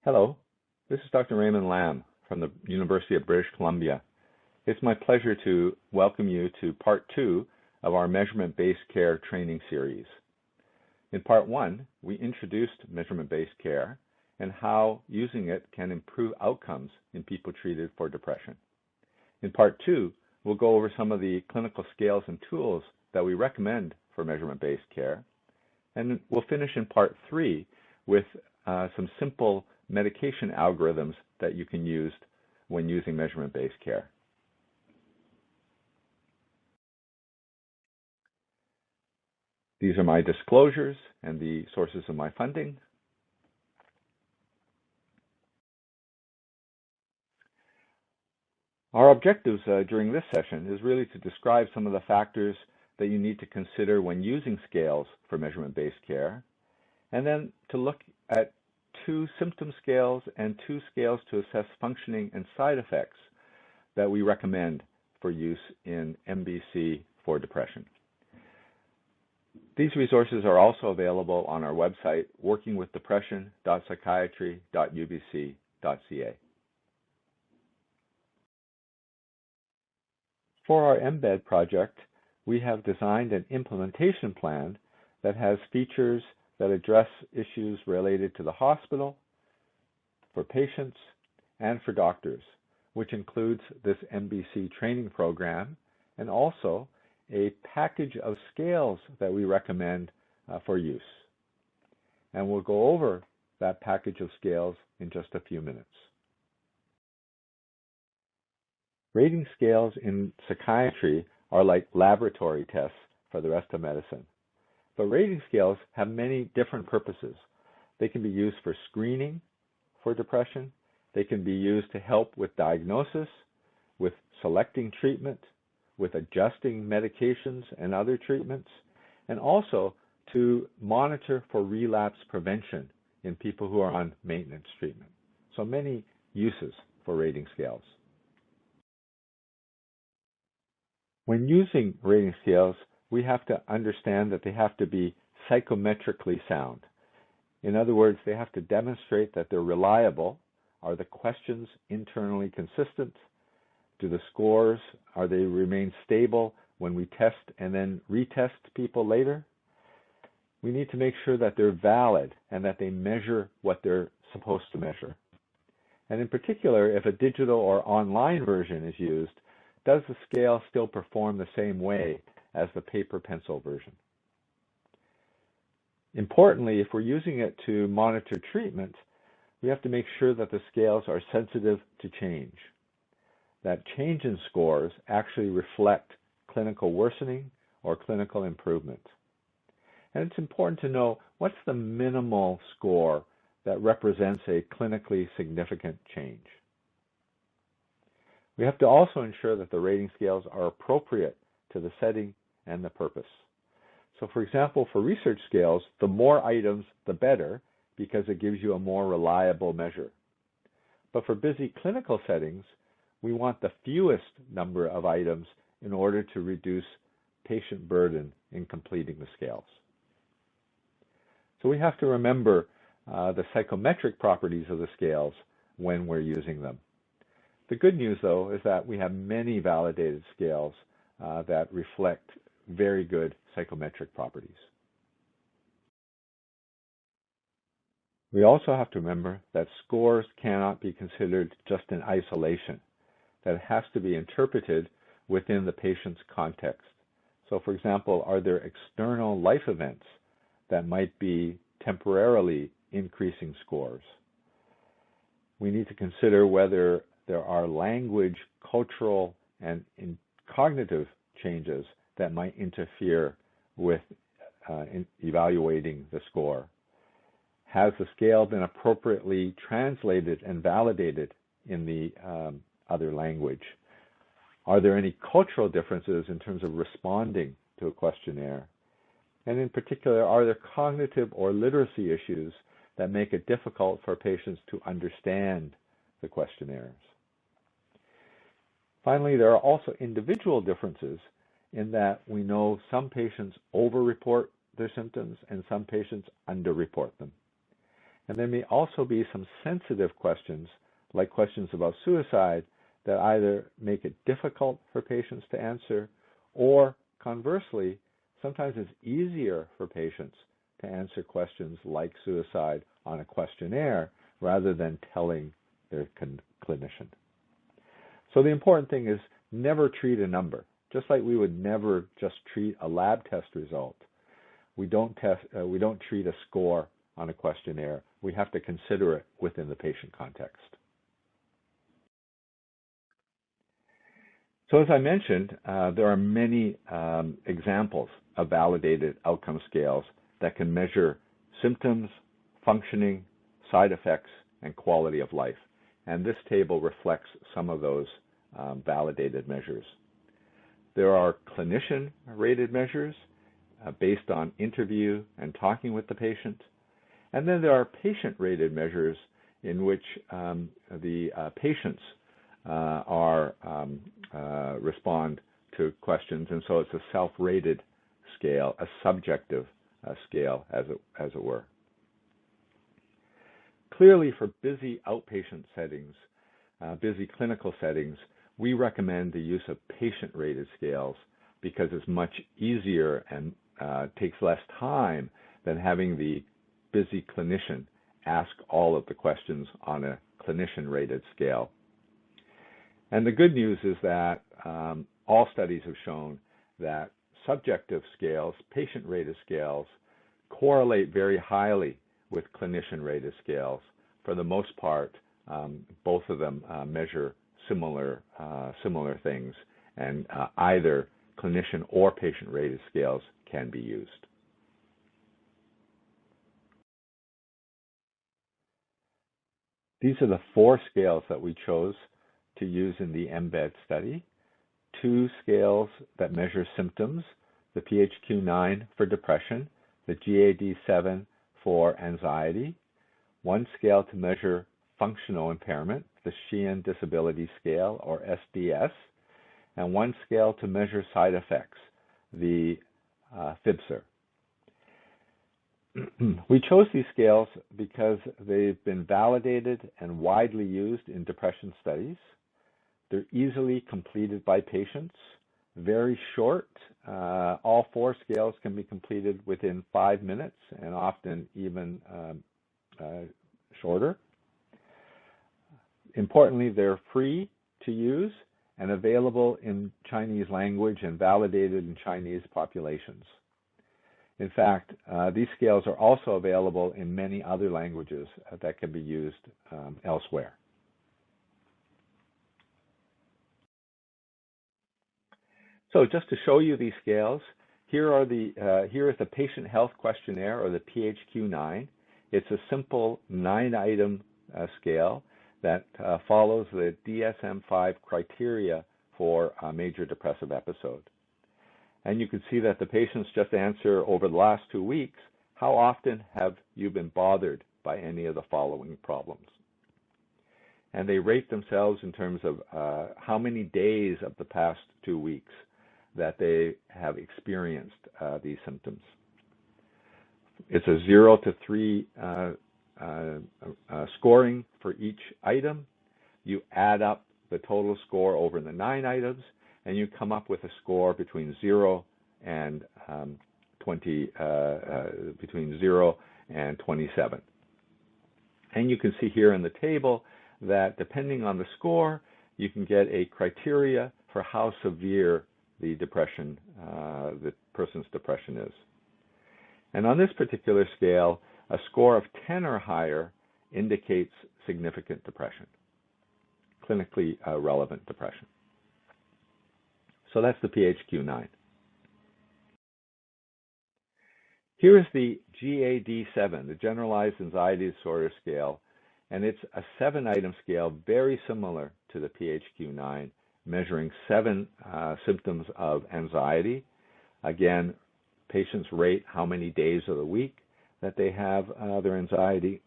Hello, this is Dr. Raymond Lamb from the University of British Columbia. It's my pleasure to welcome you to part 2 of our measurement-based care training series. In part 1, we introduced measurement-based care and how using it can improve outcomes in people treated for depression. In part 2, we'll go over some of the clinical scales and tools that we recommend for measurement-based care. And we'll finish in part 3 with some simple medication algorithms that you can use when using measurement-based care. These are my disclosures and the sources of my funding. Our objectives during this session is really to describe some of the factors that you need to consider when using scales for measurement-based care, and then to look at 2 symptom scales and 2 scales to assess functioning and side effects that we recommend for use in MBC for depression. These resources are also available on our website, workingwithdepression.psychiatry.ubc.ca. For our MBED project, we have designed an implementation plan that has features that address issues related to the hospital, for patients, and for doctors, which includes this MBC training program and also a package of scales that we recommend for use. And we'll go over that package of scales in just a few minutes. Rating scales in psychiatry are like laboratory tests for the rest of medicine. But rating scales have many different purposes. They can be used for screening for depression. They can be used to help with diagnosis, with selecting treatment, with adjusting medications and other treatments, and also to monitor for relapse prevention in people who are on maintenance treatment. So many uses for rating scales. When using rating scales, we have to understand that they have to be psychometrically sound. In other words, they have to demonstrate that they're reliable. Are the questions internally consistent? Do the scores, are they remain stable when we test and then retest people later? We need to make sure that they're valid and that they measure what they're supposed to measure. And in particular, if a digital or online version is used, does the scale still perform the same way as the paper pencil version? Importantly, if we're using it to monitor treatment, we have to make sure that the scales are sensitive to change, that change in scores actually reflect clinical worsening or clinical improvement. And it's important to know what's the minimal score that represents a clinically significant change. We have to also ensure that the rating scales are appropriate to the setting and the purpose. So for example, for research scales, the more items, the better, because it gives you a more reliable measure. But for busy clinical settings, we want the fewest number of items in order to reduce patient burden in completing the scales. So we have to remember the psychometric properties of the scales when we're using them. The good news, though, is that we have many validated scales that reflect very good psychometric properties. We also have to remember that scores cannot be considered just in isolation, that it has to be interpreted within the patient's context. So for example, are there external life events that might be temporarily increasing scores? We need to consider whether there are language, cultural, and cognitive changes that might interfere with evaluating the score. Has the scale been appropriately translated and validated in the other language? Are there any cultural differences in terms of responding to a questionnaire? And in particular, are there cognitive or literacy issues that make it difficult for patients to understand the questionnaires? Finally, there are also individual differences in that we know some patients over-report their symptoms and some patients under-report them. And there may also be some sensitive questions, like questions about suicide, that either make it difficult for patients to answer, or conversely, sometimes it's easier for patients to answer questions like suicide on a questionnaire rather than telling their clinician. So the important thing is never treat a number. Just like we would never just treat a lab test result, we don't treat a score on a questionnaire. We have to consider it within the patient context. So as I mentioned, there are many examples of validated outcome scales that can measure symptoms, functioning, side effects, and quality of life. And this table reflects some of those validated measures. There are clinician-rated measures based on interview and talking with the patient. And then there are patient-rated measures in which the patients respond to questions, and so it's a self-rated scale, a subjective scale, as it were. Clearly, for busy outpatient settings, busy clinical settings, we recommend the use of patient-rated scales because it's much easier and takes less time than having the busy clinician ask all of the questions on a clinician-rated scale. And the good news is that all studies have shown that subjective scales, patient-rated scales, correlate very highly with clinician-rated scales. For the most part, both of them measure similar things, and either clinician or patient-rated scales can be used. These are the 4 scales that we chose to use in the MBED study. 2 scales that measure symptoms, the PHQ-9 for depression, the GAD-7 for anxiety, 1 scale to measure functional impairment, the Sheehan Disability Scale, or SDS, and 1 scale to measure side effects, the FIBSR. We chose these scales because they've been validated and widely used in depression studies. They're easily completed by patients, very short. All 4 scales can be completed within 5 minutes and often even shorter. Importantly, they're free to use and available in Chinese language and validated in Chinese populations. In fact, these scales are also available in many other languages that can be used elsewhere. So just to show you these scales, here is the Patient Health Questionnaire, or the PHQ-9. It's a simple 9-item scale that follows the DSM-5 criteria for a major depressive episode. And you can see that the patients just answer over the last 2 weeks, how often have you been bothered by any of the following problems? And they rate themselves in terms of how many days of the past 2 weeks that they have experienced these symptoms. It's a 0 to 3 scoring for each item. You add up the total score over the 9 items, and you come up with a score between 0 and 27. And you can see here in the table that depending on the score, you can get a criteria for how severe the depression, the person's depression is. And on this particular scale, a score of 10 or higher indicates significant depression, clinically relevant depression. So that's the PHQ-9. Here is the GAD-7, the Generalized Anxiety Disorder Scale, and it's a 7-item scale very similar to the PHQ-9, measuring 7 symptoms of anxiety. Again, patients rate how many days of the week that they have their anxiety.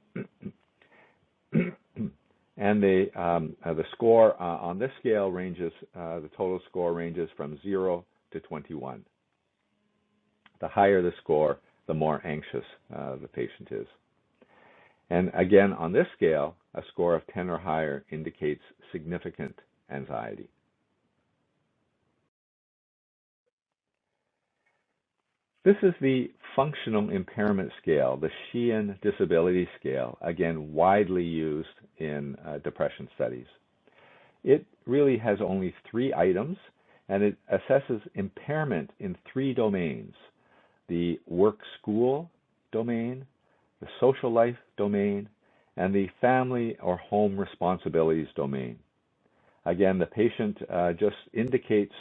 And the score on this scale ranges, the total score ranges from 0 to 21. The higher the score, the more anxious the patient is. And again, on this scale, a score of 10 or higher indicates significant anxiety. This is the functional impairment scale, the Sheehan disability scale, again, widely used in depression studies. It really has only 3 items, and it assesses impairment in 3 domains: the work-school domain, the social life domain, and the family or home responsibilities domain. Again, the patient just indicates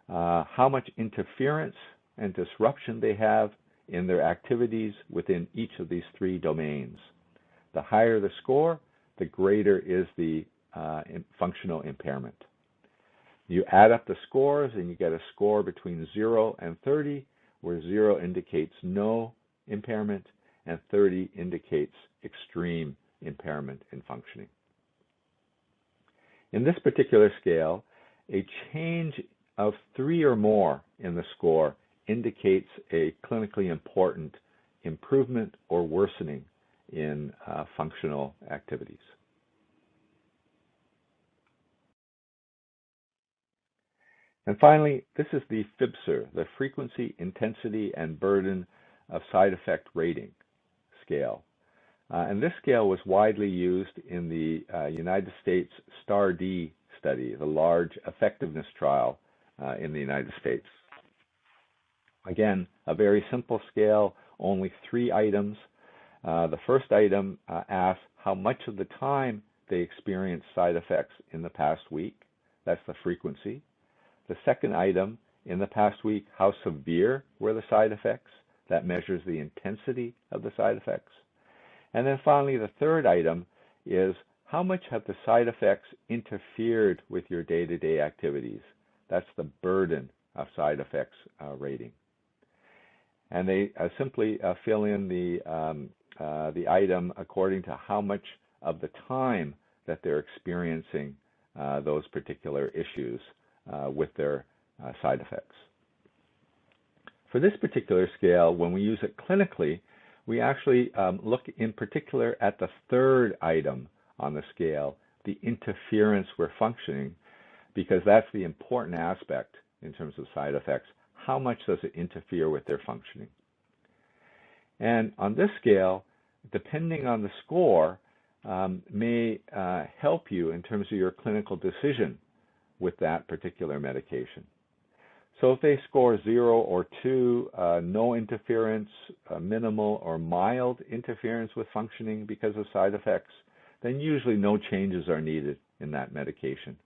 how much interference and disruption they have in their activities within each of these 3 domains. The higher the score, the greater is the functional impairment. You add up the scores and you get a score between 0 and 30, where 0 indicates no impairment and 30 indicates extreme impairment in functioning. In this particular scale, a change of 3 or more in the score indicates a clinically important improvement or worsening in functional activities. And finally, this is the FIBSR, the Frequency, Intensity, and Burden of Side Effect Rating scale. And this scale was widely used in the United States STAR-D study, the large effectiveness trial in the United States. Again, a very simple scale, only 3 items. The first item asks how much of the time they experienced side effects in the past week. That's the frequency. The second item, in the past week, how severe were the side effects? That measures the intensity of the side effects. And then finally, the third item is how much have the side effects interfered with your day-to-day activities? That's the burden of side effects rating. And they simply fill in the item according to how much of the time that they're experiencing those particular issues with their side effects. For this particular scale, when we use it clinically, we actually look in particular at the third item on the scale, the interference with functioning, because that's the important aspect in terms of side effects. How much does it interfere with their functioning? And on this scale, depending on the score, may help you in terms of your clinical decision with that particular medication. So if they score 0 or 2, no interference, minimal or mild interference with functioning because of side effects, then usually no changes are needed in that medication.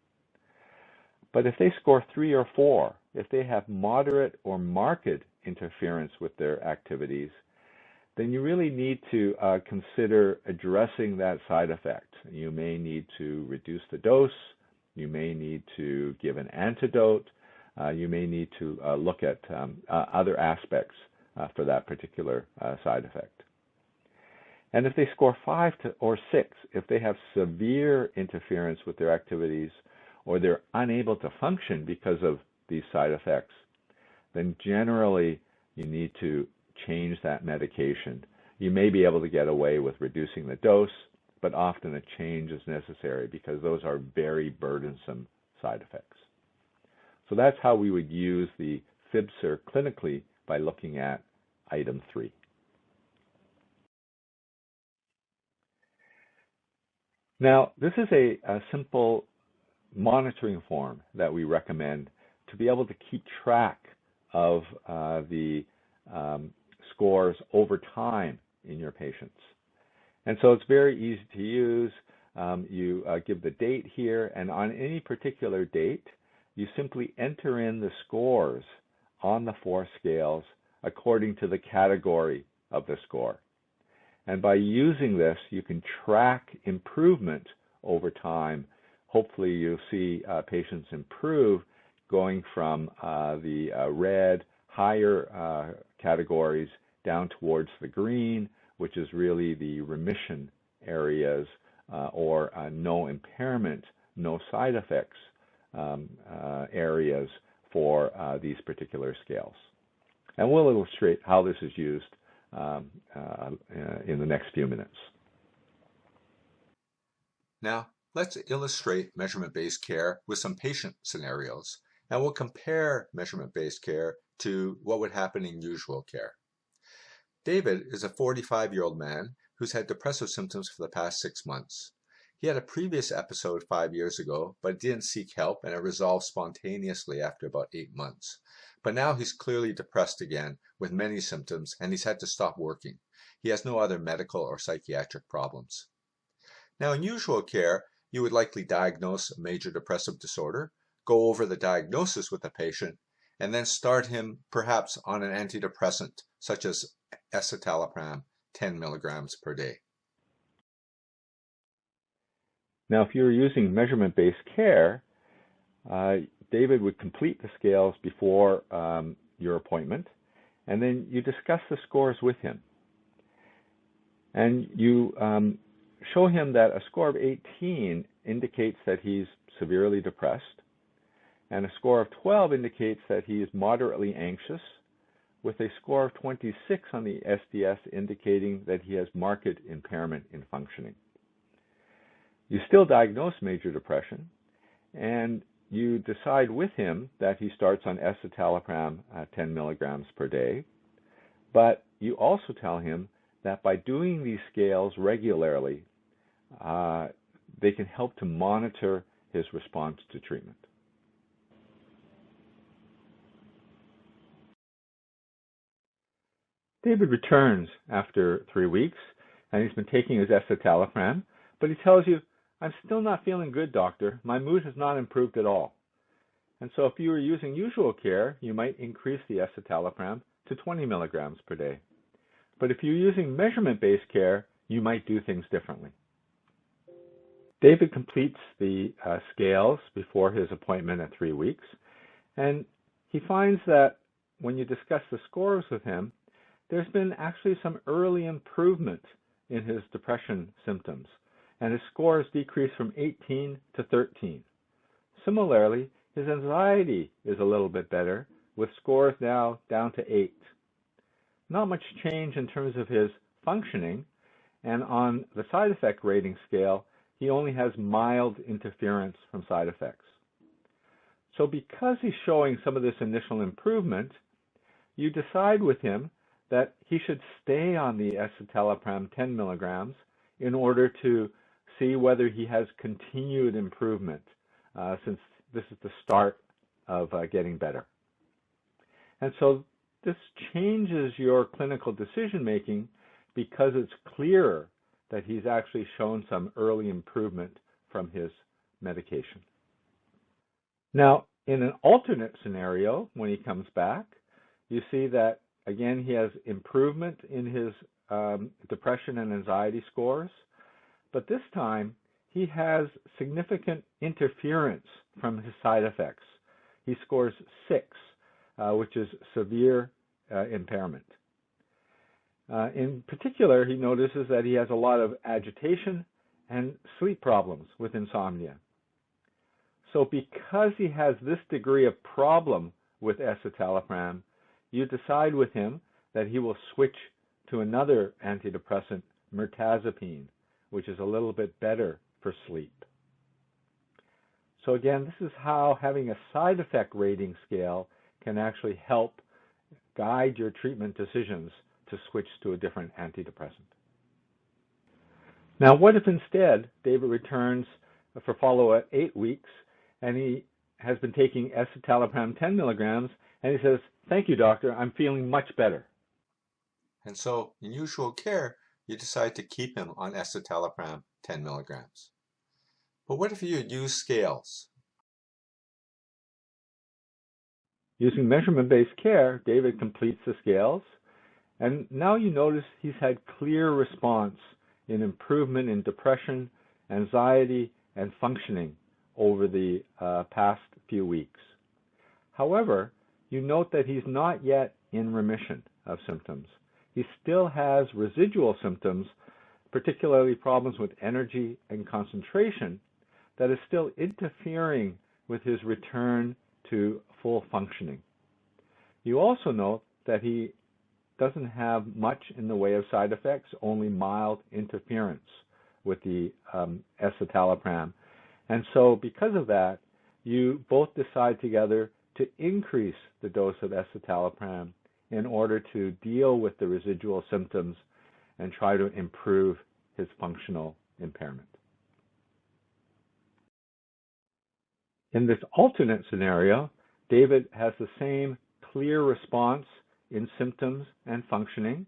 But if they score 3 or 4, if they have moderate or marked interference with their activities, then you really need to consider addressing that side effect. You may need to reduce the dose. You may need to give an antidote. You may need to look at other aspects for that particular side effect. And if they score 5 or 6, if they have severe interference with their activities or they're unable to function because of these side effects, then generally you need to change that medication. You may be able to get away with reducing the dose, but often a change is necessary because those are very burdensome side effects. So that's how we would use the FIBSR clinically, by looking at item 3. Now, this is a simple monitoring form that we recommend to be able to keep track of the scores over time in your patients. And so it's very easy to use. You give the date here, and on any particular date, you simply enter in the scores on the 4 scales according to the category of the score. And by using this, you can track improvement over time. Hopefully you'll see patients improve going from the red, higher categories down towards the green, which is really the remission areas or no impairment, no side effects areas for these particular scales. And we'll illustrate how this is used in the next few minutes. Now, let's illustrate measurement-based care with some patient scenarios, and we'll compare measurement-based care to what would happen in usual care. David is a 45-year-old man who's had depressive symptoms for the past 6 months. He had a previous episode 5 years ago, but didn't seek help, and it resolved spontaneously after about 8 months. But now he's clearly depressed again with many symptoms, and he's had to stop working. He has no other medical or psychiatric problems. Now, in usual care, you would likely diagnose a major depressive disorder, go over the diagnosis with the patient, and then start him perhaps on an antidepressant, such as escitalopram, 10 milligrams per day. Now, if you're using measurement-based care, David would complete the scales before your appointment, and then you discuss the scores with him. And you show him that a score of 18 indicates that he's severely depressed, and a score of 12 indicates that he is moderately anxious, with a score of 26 on the SDS indicating that he has marked impairment in functioning. You still diagnose major depression, and you decide with him that he starts on escitalopram 10 milligrams per day, but you also tell him that by doing these scales regularly, they can help to monitor his response to treatment. David returns after 3 weeks, and he's been taking his escitalopram, but he tells you, "I'm still not feeling good, doctor. My mood has not improved at all." And so if you were using usual care, you might increase the escitalopram to 20 milligrams per day. But if you're using measurement-based care, you might do things differently. David completes the scales before his appointment at 3 weeks, and he finds that when you discuss the scores with him, there's been actually some early improvement in his depression symptoms, and his scores decreased from 18 to 13. Similarly, his anxiety is a little bit better, with scores now down to 8. Not much change in terms of his functioning, and on the side effect rating scale, he only has mild interference from side effects. So because he's showing some of this initial improvement, you decide with him that he should stay on the escitalopram 10 milligrams in order to see whether he has continued improvement, since this is the start of getting better. And so this changes your clinical decision making because it's clearer that he's actually shown some early improvement from his medication. Now, in an alternate scenario, when he comes back, you see that again he has improvement in his depression and anxiety scores, but this time he has significant interference from his side effects. He scores 6, which is severe impairment. In particular, he notices that he has a lot of agitation and sleep problems with insomnia. So because he has this degree of problem with escitalopram, you decide with him that he will switch to another antidepressant, mirtazapine, which is a little bit better for sleep. So again, this is how having a side effect rating scale can actually help guide your treatment decisions to switch to a different antidepressant. Now, what if instead David returns for follow-up at 8 weeks and he has been taking escitalopram 10 milligrams and he says, "Thank you, doctor, I'm feeling much better." And so in usual care, you decide to keep him on escitalopram 10 milligrams. But what if you use scales? Using measurement-based care, David completes the scales, and now you notice he's had clear response in improvement in depression, anxiety, and functioning over the past few weeks. However, you note that he's not yet in remission of symptoms. He still has residual symptoms, particularly problems with energy and concentration, that is still interfering with his return to full functioning. You also note that he doesn't have much in the way of side effects, only mild interference with the escitalopram. And so because of that, you both decide together to increase the dose of escitalopram in order to deal with the residual symptoms and try to improve his functional impairment. In this alternate scenario, David has the same clear response in symptoms and functioning,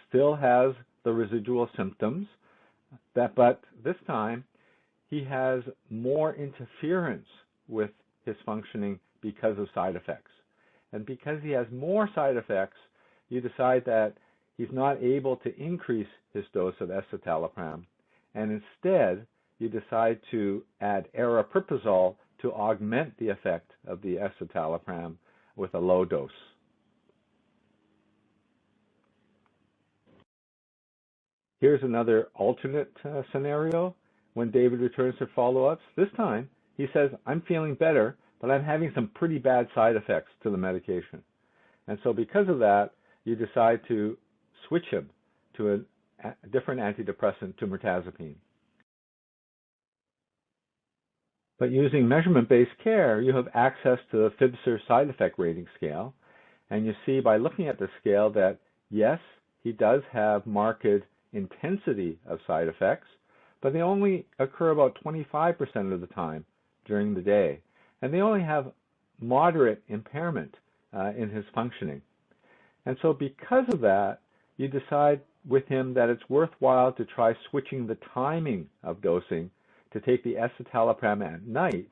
still has the residual symptoms, but this time he has more interference with his functioning because of side effects. And because he has more side effects, you decide that he's not able to increase his dose of escitalopram, and instead you decide to add aripiprazole to augment the effect of the escitalopram with a low dose. Here's another alternate scenario when David returns for follow-ups. This time, he says, I'm feeling better, but I'm having some pretty bad side effects to the medication. And so because of that, you decide to switch him to a different antidepressant, to mirtazapine. But using measurement-based care, you have access to the FIBSR side effect rating scale, and you see by looking at the scale that, yes, he does have marked intensity of side effects, but they only occur about 25% of the time during the day, and they only have moderate impairment in his functioning. And so because of that, you decide with him that it's worthwhile to try switching the timing of dosing to take the escitalopram at night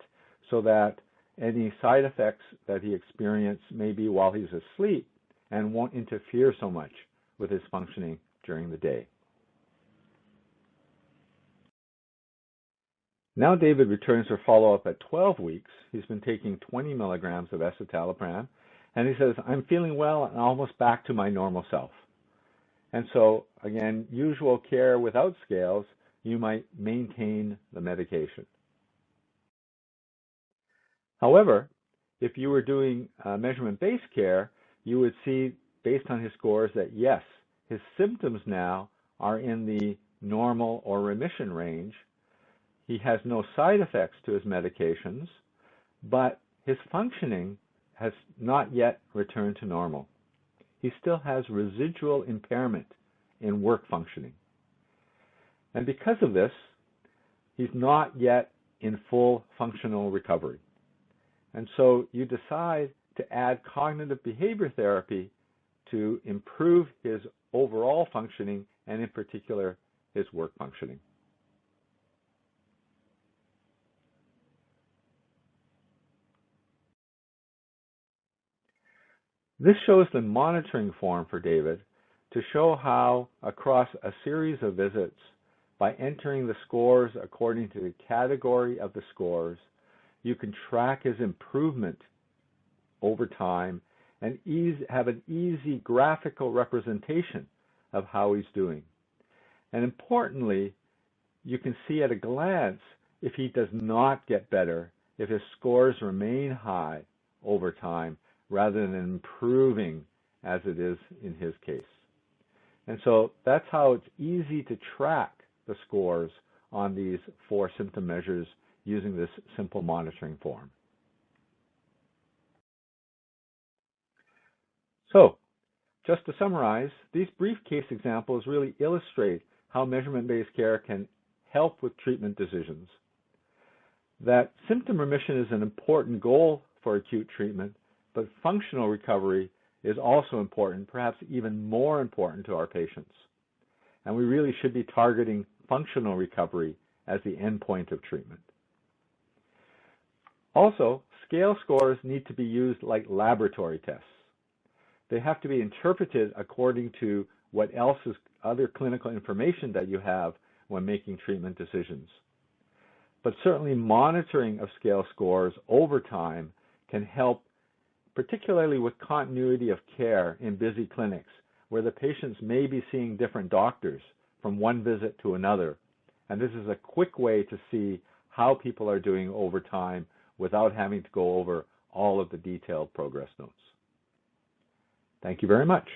so that any side effects that he experiences may be while he's asleep and won't interfere so much with his functioning during the day. Now David returns for follow-up at 12 weeks. He's been taking 20 milligrams of escitalopram, and he says, I'm feeling well and almost back to my normal self. And so, again, usual care without scales, you might maintain the medication. However, if you were doing measurement-based care, you would see, based on his scores, that yes, his symptoms now are in the normal or remission range. He has no side effects to his medications, but his functioning has not yet returned to normal. He still has residual impairment in work functioning. And because of this, he's not yet in full functional recovery. And so you decide to add cognitive behavior therapy to improve his overall functioning and in particular his work functioning. This shows the monitoring form for David to show how, across a series of visits, by entering the scores according to the category of the scores, you can track his improvement over time and have an easy graphical representation of how he's doing. And importantly, you can see at a glance if he does not get better, if his scores remain high over time, rather than improving as it is in his case. And so that's how it's easy to track the scores on these 4 symptom measures using this simple monitoring form. So, just to summarize, these brief case examples really illustrate how measurement-based care can help with treatment decisions. That symptom remission is an important goal for acute treatment, but functional recovery is also important, perhaps even more important to our patients. And we really should be targeting functional recovery as the endpoint of treatment. Also, scale scores need to be used like laboratory tests. They have to be interpreted according to what else is other clinical information that you have when making treatment decisions. But certainly monitoring of scale scores over time can help, particularly with continuity of care in busy clinics, where the patients may be seeing different doctors from one visit to another. And this is a quick way to see how people are doing over time without having to go over all of the detailed progress notes. Thank you very much.